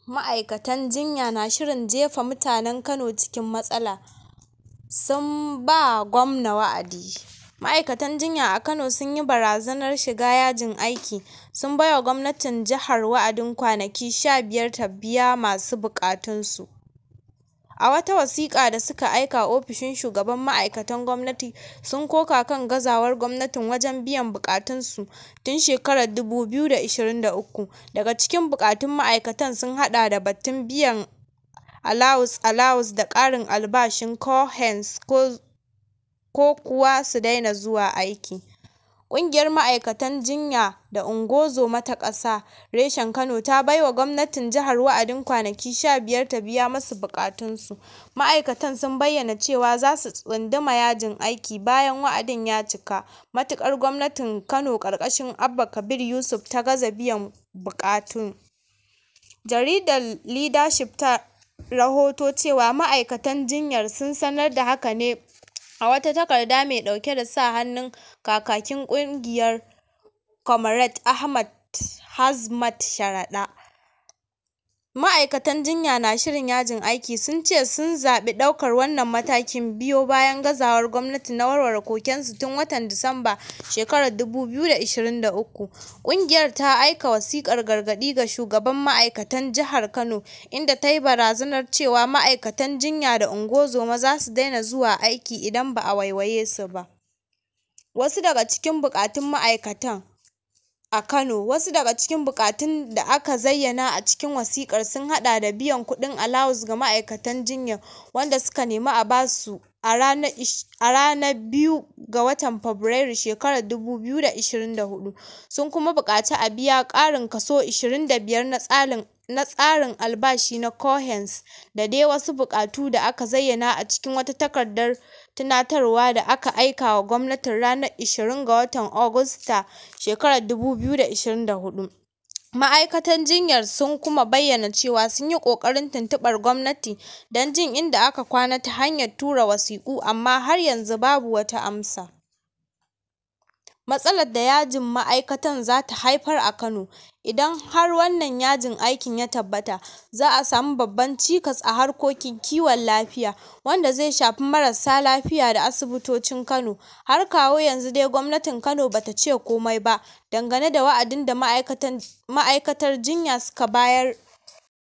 Ma'aikatan jinya na shirin jefa mutanen Kano cikin matsala, sun ba gwamna wa'adi. Ma'aikatan jinya a Kano sun yi barazanar shiga yajin aiki, sun baiwa gwamnatin jihar wa'adin kwanaki 15 ta biya masu buƙatunsu. A wata wasiƙa da suka aika ofishin shugaban ma'aikatan gwamnati, sun koka kan gazawar gwamnatin wajen biyan buƙatunsu tun shekarar 2023. Daga cikin buƙatun ma'aikatan sun haɗa da batun biyan alawus da ƙarin albashin cohems ko kuwa su daina zuwa aiki. Ƙungiyar ma'aikatan jinya da ungozoma ta ƙasa reshen Kano ta baiwa gwamnatin jihar wa'adin kwanaki 15 ta biya masu buƙatunsu. Ma'aikatan sun bayyana cewa za su tsunduma yajin aiki bayan wa'adin ya cika, matuƙar gwamnatin Kano ƙarƙashin Abba Kabir Yusuf ta gaza biyan buƙatun. Jaridar Leadership ta rahoto cewa ma'aikatan jinyar sun sanar da haka ne a wata takarda mai ɗauke da sa hannun kakakin ƙungiyar Comrade Ahmad Hazmat Sharaɗa. Ma'aikatan jinya na shirin yajin aiki sun ce sun zaɓi ɗaukar wannan matakin biyo bayan gazawar gwamnati na warware kokensu tun watan Disamba shekarar 2023. Ƙungiyar ta aika wasiƙar gargaɗi ga shugaban ma'aikatan jihar Kano, inda ta yi barazanar cewa ma'aikatan jinya da ungozoma za su daina zuwa aiki idan ba a waiwaye su ba. Wasu daga cikin buƙatun ma'aikatan a Kano, wasu daga cikin buƙatun da aka zayyana a cikin wasiƙar sun haɗa da biyan kuɗin alawus ga ma'aikatan jinya wanda suka nemi a ba su a ranar 2 ga watan Fabrairu shekarar 2024. Sun kuma buƙaci a biya ƙarin kaso 25 na tsarin albashi na cohems da dai wasu buƙatu da aka zayyana a cikin wata takardar tunatarwa da aka aika wa gwamnatin ranar 20 ga watan Agusta shekarar 2024. Ma'aikatan jinyar sun kuma bayyana cewa sun yi ƙoƙarin tuntuɓar gwamnati don jin inda aka kwana ta hanyar tura wasiƙu, amma har yanzu babu wata amsa. Matsalar da yajin ma'aikatan za ta haifar a Kano. Idan har wannan yajin aikin ya tabbata, za a samu babban cikas a harkokin kiwon lafiya, wanda zai shafi marasa lafiya da asibitocin Kano. Har kawo yanzu dai gwamnatin Kano bata ce komai ba dangane da wa'adin da ma'aikatar jinya suka bayar